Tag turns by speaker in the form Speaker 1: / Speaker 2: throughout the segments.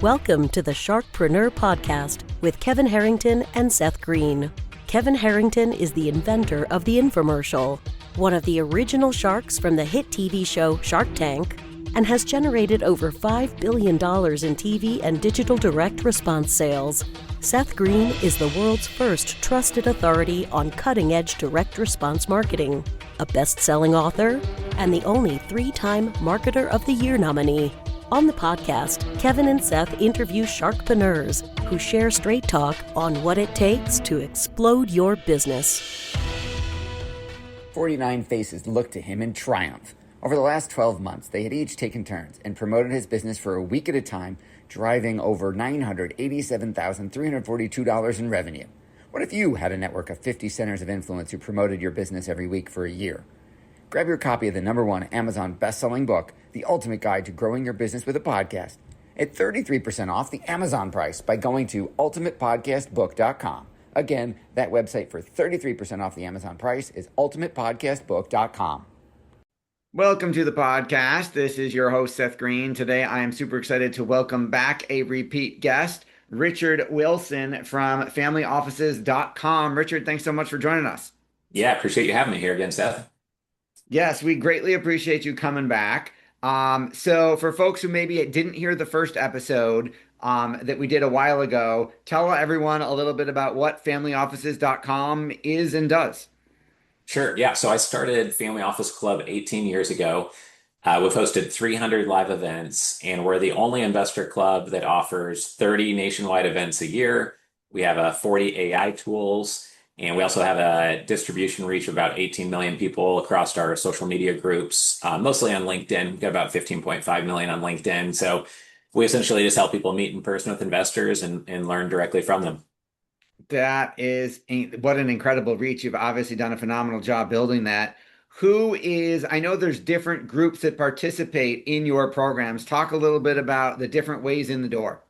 Speaker 1: Welcome to the Sharkpreneur podcast with Kevin Harrington and Seth Greene. Kevin Harrington is the inventor of the infomercial, one of the original sharks from the hit TV show Shark Tank, and has generated over $5 billion in TV and digital direct response sales. Seth Greene is the world's first trusted authority on cutting-edge direct response marketing, a best-selling author, and the only 3-time Marketer of the Year nominee. On the podcast, Kevin and Seth interview sharkpreneurs who share straight talk on what it takes to explode your business.
Speaker 2: 49 faces looked to him in triumph. Over the last 12 months, they had each taken turns and promoted his business for a week at a time, driving over $987,342 in revenue. What if you had a network of 50 centers of influence who promoted your business every week for a year? Grab your copy of the #1 Amazon best-selling book, The Ultimate Guide to Growing Your Business with a Podcast, at 33% off the Amazon price by going to ultimatepodcastbook.com. Again, that website for 33% off the Amazon price is ultimatepodcastbook.com.
Speaker 3: Welcome to the podcast. This is your host, Seth Greene. Today, I am super excited to welcome back a repeat guest, Richard Wilson from FamilyOffices.com. Richard, thanks so much for joining us.
Speaker 4: Yeah, appreciate you having me here again, Seth.
Speaker 3: Yes, we greatly appreciate you coming back. So for folks who maybe didn't hear the first episode that we did a while ago, tell everyone a little bit about what FamilyOffices.com is and does.
Speaker 4: Sure. Yeah. So I started Family Office Club 18 years ago. We've hosted 300 live events, and we're the only investor club that offers 30 nationwide events a year. We have 40 AI tools, and we also have a distribution reach of about 18 million people across our social media groups, mostly on LinkedIn. We've got about 15.5 million on LinkedIn. So we essentially just help people meet in person with investors and learn directly from them.
Speaker 3: That is what an incredible reach. You've obviously done a phenomenal job building that. I know there's different groups that participate in your programs. Talk a little bit about the different ways in the door.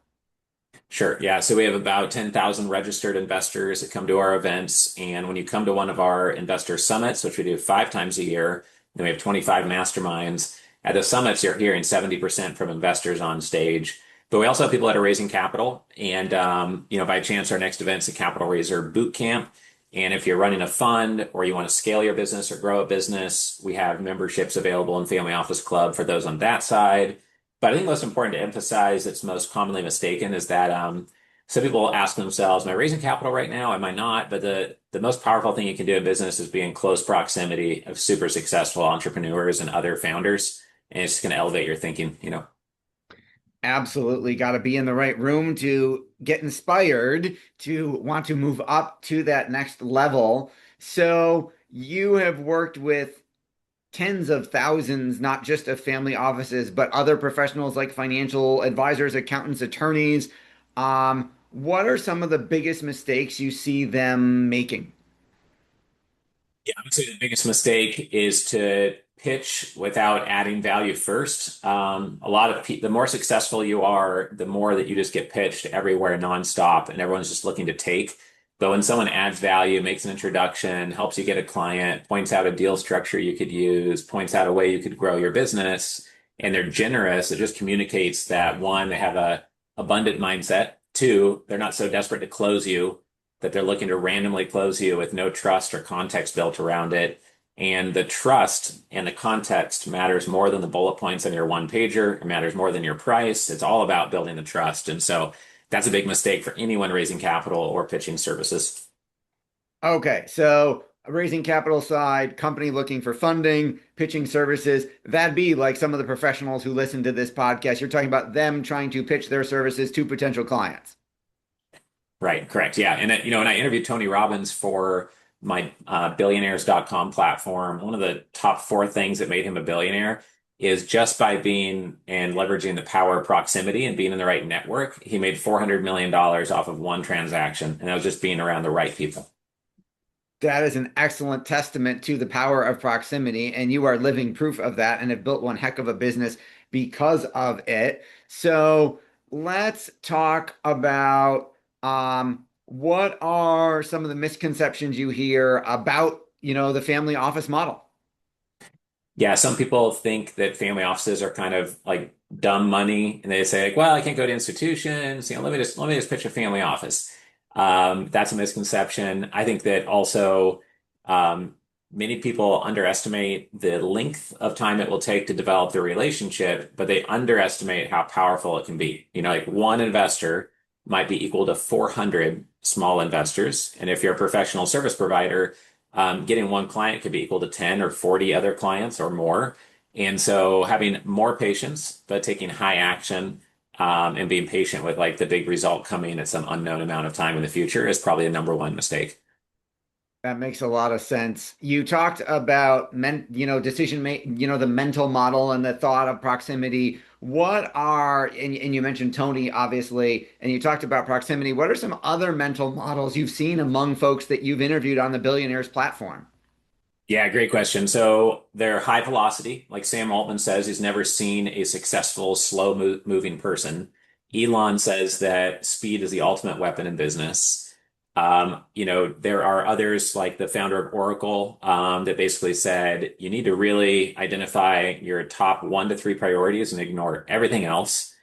Speaker 4: Sure. Yeah. So we have about 10,000 registered investors that come to our events. And when you come to one of our investor summits, which we do 5 times a year, then we have 25 masterminds. At the summits, you're hearing 70% from investors on stage. But we also have people that are raising capital. And, by chance, our next event's a capital raiser boot camp. And if you're running a fund or you want to scale your business or grow a business, we have memberships available in Family Office Club for those on that side. But I think most important to emphasize that's most commonly mistaken is that some people ask themselves, am I raising capital right now? Am I not? But the most powerful thing you can do in business is be in close proximity of super successful entrepreneurs and other founders. And it's going to elevate your thinking,
Speaker 3: Absolutely. Got to be in the right room to get inspired to want to move up to that next level. So you have worked with tens of thousands, not just of family offices, but other professionals like financial advisors, accountants, attorneys. What are some of the biggest mistakes you see them making?
Speaker 4: Yeah, I would say the biggest mistake is to pitch without adding value first. The more successful you are, the more that you just get pitched everywhere nonstop, and everyone's just looking to take. But when someone adds value, makes an introduction, helps you get a client, points out a deal structure you could use, points out a way you could grow your business, and they're generous, it just communicates that, one, they have a abundant mindset. 2, they're not so desperate to close you that they're looking to randomly close you with no trust or context built around it. And the trust and the context matters more than the bullet points on your one pager. It matters more than your price. It's all about building the trust. And so that's a big mistake for anyone raising capital or pitching services.
Speaker 3: Okay, so raising capital side, company looking for funding, pitching services, that'd be like some of the professionals who listen to this podcast. You're talking about them trying to pitch their services to potential clients.
Speaker 4: Right, correct. Yeah. And, when I interviewed Tony Robbins for my billionaires.com platform, one of the top 4 things that made him a billionaire is just by being and leveraging the power of proximity and being in the right network. He made $400 million off of one transaction, and that was just being around the right people.
Speaker 3: That is an excellent testament to the power of proximity, and you are living proof of that and have built one heck of a business because of it. So let's talk about what are some of the misconceptions you hear about, the family office model?
Speaker 4: Yeah, some people think that family offices are kind of like dumb money, and they say like, "Well, I can't go to institutions. Let me just pitch a family office." That's a misconception. I think that also um, many people underestimate the length of time it will take to develop the relationship, but they underestimate how powerful it can be. Like one investor might be equal to 400 small investors, and if you're a professional service provider getting one client could be equal to 10 or 40 other clients or more. And so having more patience, but taking high action and being patient with like the big result coming at some unknown amount of time in the future is probably a number one mistake.
Speaker 3: That makes a lot of sense. You talked about decision make, the mental model and the thought of proximity. And you mentioned Tony, obviously, and you talked about proximity. What are some other mental models you've seen among folks that you've interviewed on the Billionaires platform?
Speaker 4: Yeah, great question. So they're high velocity. Like Sam Altman says, he's never seen a successful, slow moving person. Elon says that speed is the ultimate weapon in business. There are others like the founder of Oracle that basically said you need to really identify your top 1 to 3 priorities and ignore everything else.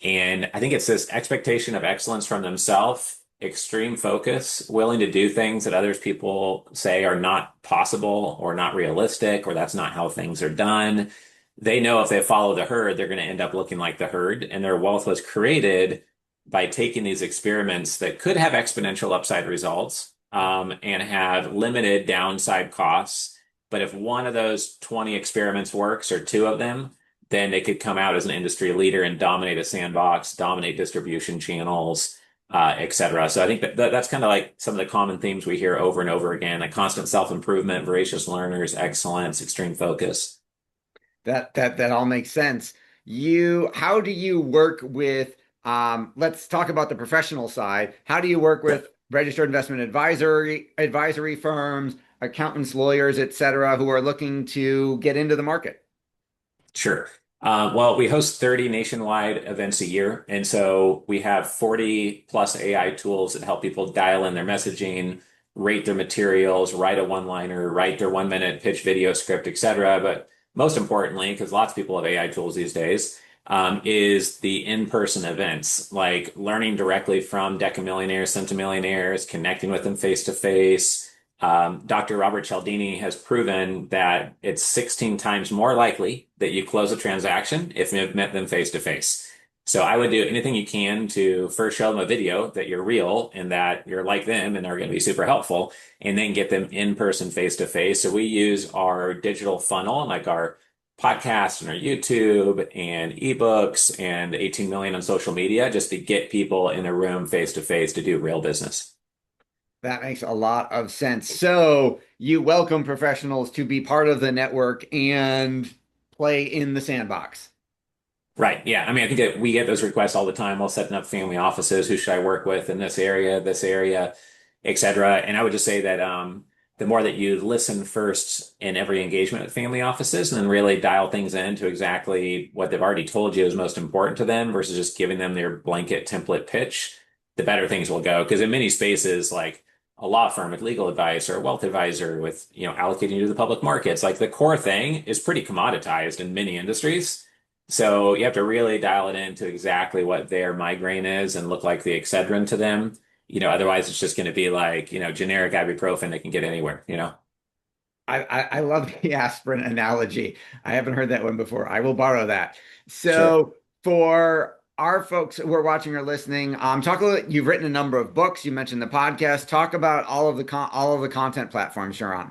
Speaker 4: And I think it's this expectation of excellence from themselves, extreme focus, willing to do things that others people say are not possible or not realistic, or that's not how things are done. They know if they follow the herd, they're going to end up looking like the herd. And their wealth was created by taking these experiments that could have exponential upside results and have limited downside costs. But if one of those 20 experiments works or two of them, then they could come out as an industry leader and dominate a sandbox, dominate distribution channels, et cetera. So I think that's kind of like some of the common themes we hear over and over again, like constant self-improvement, voracious learners, excellence, extreme focus.
Speaker 3: That all makes sense. How do you work with, let's talk about the professional side. How do you work with registered investment advisory firms, accountants, lawyers, et cetera, who are looking to get into the market?
Speaker 4: Sure. Well, we host 30 nationwide events a year. And so we have 40 plus AI tools that help people dial in their messaging, rate their materials, write a one-liner, write their 1 minute pitch video script, et cetera. But most importantly, because lots of people have AI tools these days, is the in-person events, like learning directly from decamillionaires, centimillionaires, connecting with them face to face. Dr. Robert Cialdini has proven that it's 16 times more likely that you close a transaction if you've met them face to face. So I would do anything you can to first show them a video that you're real and that you're like them and are going to be super helpful, and then get them in person face to face. So we use our digital funnel, like our podcast and our YouTube and ebooks and 18 million on social media, just to get people in a room face to face to do real business.
Speaker 3: That makes a lot of sense. So you welcome professionals to be part of the network and play in the sandbox.
Speaker 4: Right. Yeah. I mean, I think that we get those requests all the time while setting up family offices. Who should I work with in this area, et cetera. And I would just say that the more that you listen first in every engagement with family offices and then really dial things into exactly what they've already told you is most important to them versus just giving them their blanket template pitch, the better things will go. Because in many spaces, like a law firm with legal advice or a wealth advisor with, allocating you to the public markets, like the core thing is pretty commoditized in many industries. So you have to really dial it into exactly what their migraine is and look like the Excedrin to them. Otherwise it's just going to be like, generic ibuprofen that can get anywhere.
Speaker 3: I love the aspirin analogy. I haven't heard that one before. I will borrow that.
Speaker 4: Sure.
Speaker 3: So for our folks who are watching or listening, talk a little. You've written a number of books. You mentioned the podcast. Talk about all of the content platforms you're on.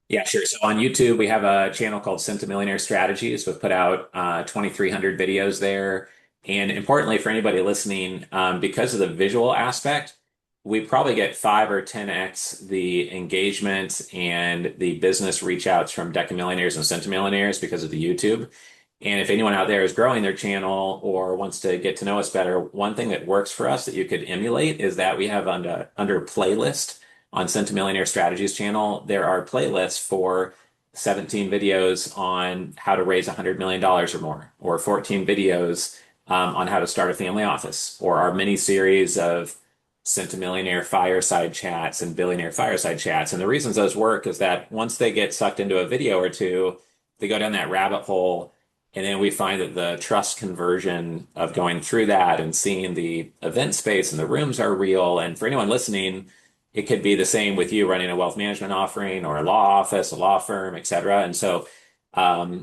Speaker 4: Yeah, sure. So on YouTube, we have a channel called Centimillionaire Strategies. We've put out 2,300 videos there. And importantly, for anybody listening, because of the visual aspect, we probably get 5 or 10x the engagement and the business reach outs from decamillionaires and centimillionaires because of the YouTube. And if anyone out there is growing their channel or wants to get to know us better, one thing that works for us that you could emulate is that we have under playlist on Centimillionaire Strategies channel, there are playlists for 17 videos on how to raise $100 million or more, or 14 videos on how to start a family office, or our mini series of Centimillionaire fireside chats and billionaire fireside chats. And the reasons those work is that once they get sucked into a video or two, they go down that rabbit hole. And then we find that the trust conversion of going through that and seeing the event space and the rooms are real. And for anyone listening, it could be the same with you running a wealth management offering or a law office, a law firm, et cetera. And so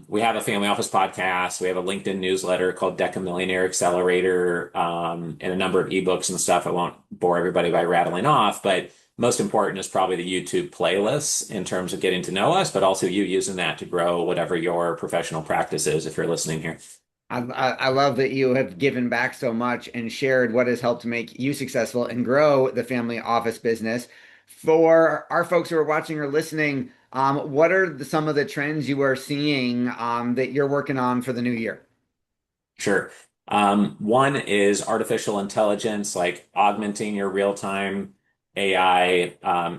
Speaker 4: we have a family office podcast. We have a LinkedIn newsletter called Deca Millionaire Accelerator, and a number of ebooks and stuff. I won't bore everybody by rattling off, but most important is probably the YouTube playlists in terms of getting to know us, but also you using that to grow whatever your professional practice is if you're listening here.
Speaker 3: I love that you have given back so much and shared what has helped make you successful and grow the family office business. For our folks who are watching or listening, what are some of the trends you are seeing that you're working on for the new year?
Speaker 4: Sure. One is artificial intelligence, like augmenting your real-time AI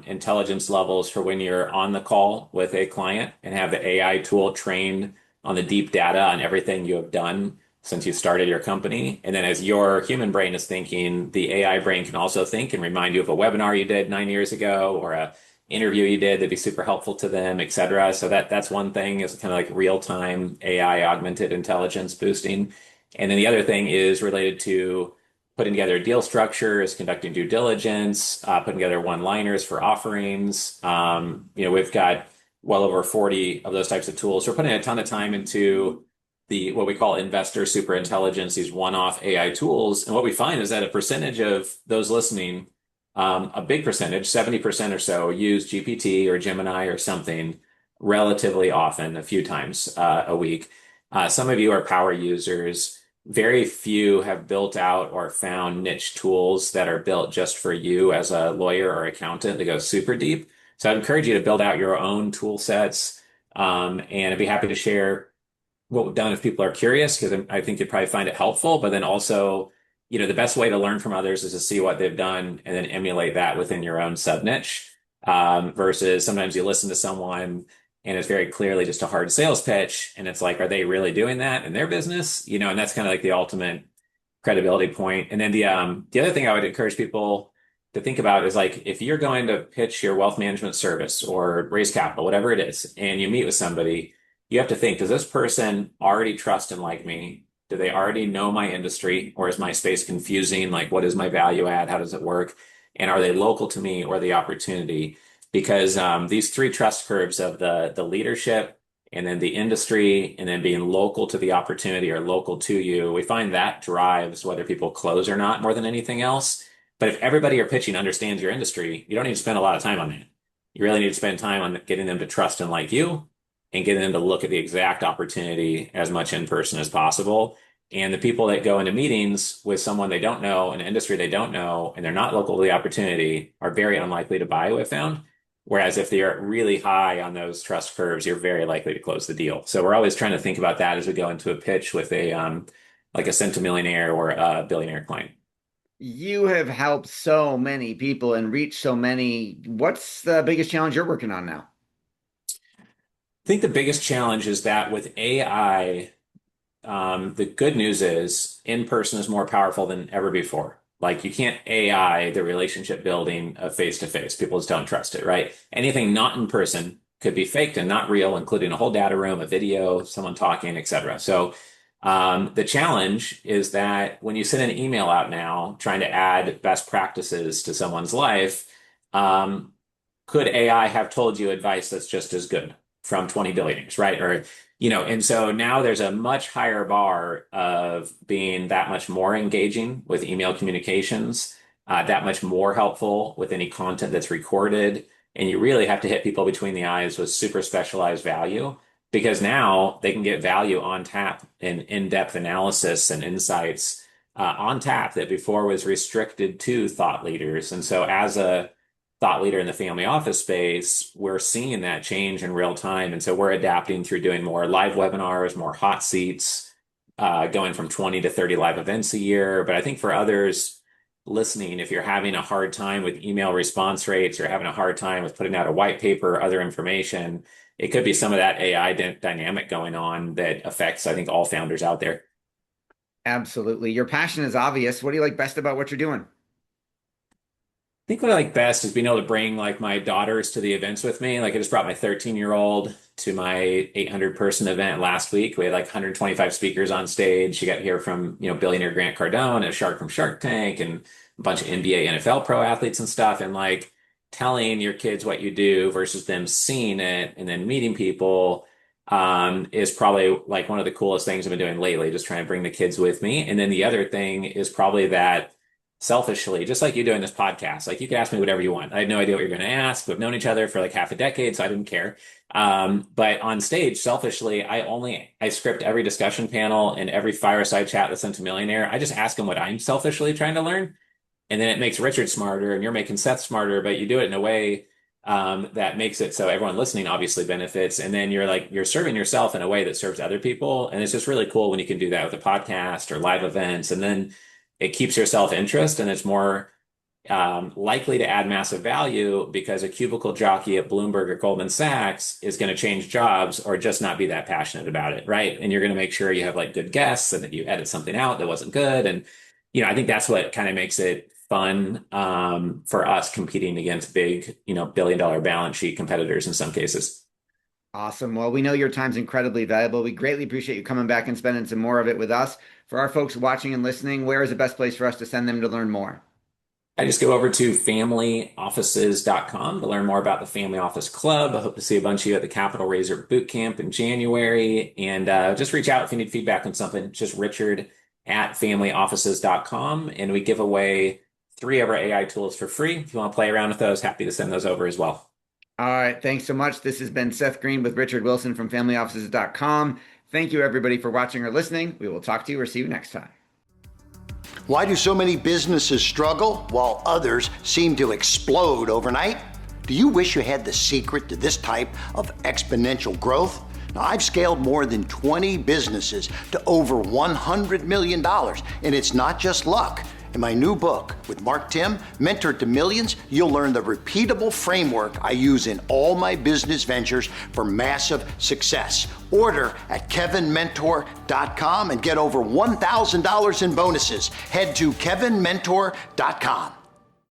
Speaker 4: intelligence levels for when you're on the call with a client and have the AI tool trained on the deep data on everything you have done since you started your company. And then as your human brain is thinking, the AI brain can also think and remind you of a webinar you did 9 years ago or a interview you did that'd be super helpful to them, et cetera. So that's one thing is kind of like real-time AI augmented intelligence boosting. And then the other thing is related to putting together deal structures, conducting due diligence, putting together one-liners for offerings. We've got well over 40 of those types of tools. We're putting a ton of time into the what we call investor super intelligence, these one-off AI tools. And what we find is that a percentage of those listening, a big percentage, 70% or so, use GPT or Gemini or something relatively often, a few times a week. Some of you are power users. Very few have built out or found niche tools that are built just for you as a lawyer or accountant that go super deep. So I'd encourage you to build out your own tool sets. And I'd be happy to share what we've done if people are curious, because I think you'd probably find it helpful. But then also, the best way to learn from others is to see what they've done and then emulate that within your own sub niche. Versus sometimes you listen to someone and it's very clearly just a hard sales pitch. And it's like, are they really doing that in their business? And that's kind of like the ultimate credibility point. And then the other thing I would encourage people to think about is like, if you're going to pitch your wealth management service or raise capital, whatever it is, and you meet with somebody, you have to think, does this person already trust and like me? Do they already know my industry, or is my space confusing? Like, what is my value add? How does it work? And are they local to me or the opportunity? Because these three trust curves of the leadership and then the industry and then being local to the opportunity or local to you, we find that drives whether people close or not more than anything else. But if everybody you're pitching understands your industry, you don't need to spend a lot of time on that. You really need to spend time on getting them to trust and like you and getting them to look at the exact opportunity as much in person as possible. And the people that go into meetings with someone they don't know, an industry they don't know, and they're not local to the opportunity are very unlikely to buy, we've found. Whereas if they're really high on those trust curves, you're very likely to close the deal. So we're always trying to think about that as we go into a pitch with like a centimillionaire or a billionaire client.
Speaker 3: You have helped so many people and reached so many. What's the biggest challenge you're working on now?
Speaker 4: I think the biggest challenge is that with AI, the good news is in person is more powerful than ever before. Like you can't AI the relationship building of face to face. People just don't trust it, right? Anything not in person could be faked and not real, including a whole data room, a video, someone talking, etc. So the challenge is that when you send an email out now trying to add best practices to someone's life, could AI have told you advice that's just as good from 20 billionaires, right? And so now there's a much higher bar of being that much more engaging with email communications, that much more helpful with any content that's recorded. And you really have to hit people between the eyes with super specialized value because now they can get value on tap and in-depth analysis and insights on tap that before was restricted to thought leaders. And so as a thought leader in the family office space, we're seeing that change in real time. And so we're adapting through doing more live webinars, more hot seats, going from 20 to 30 live events a year. But I think for others listening, if you're having a hard time with email response rates or having a hard time with putting out a white paper or other information, it could be some of that AI dynamic going on that affects, I think, all founders out there.
Speaker 3: Absolutely. Your passion is obvious. What do you like best about what you're doing?
Speaker 4: I think what I like best is being able to bring like my daughters to the events with me. Like I just brought my 13-year-old to my 800 person event last week. We had like 125 speakers on stage. You got to hear from, billionaire Grant Cardone and a shark from Shark Tank and a bunch of NBA, NFL pro athletes and stuff. And like telling your kids what you do versus them seeing it and then meeting people is probably like one of the coolest things I've been doing lately, just trying to bring the kids with me. And then the other thing is probably that selfishly, just like you doing this podcast, like you can ask me whatever you want. I had no idea what you're going to ask. We've known each other for like half a decade, so I didn't care. But on stage, selfishly, I script every discussion panel and every fireside chat that's sent to Millionaire. I just ask them what I'm selfishly trying to learn. And then it makes Richard smarter and you're making Seth smarter, but you do it in a way that makes it so everyone listening obviously benefits. And then you're serving yourself in a way that serves other people. And it's just really cool when you can do that with a podcast or live events. And then it keeps your self-interest and it's more likely to add massive value because a cubicle jockey at Bloomberg or Goldman Sachs is going to change jobs or just not be that passionate about it, right? And you're going to make sure you have like good guests and that you edit something out that wasn't good. And, I think that's what kind of makes it fun for us competing against big, billion-dollar balance sheet competitors in some cases.
Speaker 3: Awesome. Well, we know your time's incredibly valuable. We greatly appreciate you coming back and spending some more of it with us. For our folks watching and listening, where is the best place for us to send them to learn more?
Speaker 4: I just go over to familyoffices.com to learn more about the Family Office Club. I hope to see a bunch of you at the Capital Raiser Bootcamp in January. And just reach out if you need feedback on something. It's just richard@familyoffices.com. And we give away 3 of our AI tools for free. If you want to play around with those, happy to send those over as well.
Speaker 3: All right. Thanks so much. This has been Seth Greene with Richard Wilson from familyoffices.com. Thank you, everybody, for watching or listening. We will talk to you or see you next time.
Speaker 5: Why do so many businesses struggle while others seem to explode overnight? Do you wish you had the secret to this type of exponential growth? Now, I've scaled more than 20 businesses to over $100 million, and it's not just luck. In my new book with Mark Tim, Mentor to Millions, you'll learn the repeatable framework I use in all my business ventures for massive success. Order at kevinmentor.com and get over $1,000 in bonuses. Head to kevinmentor.com.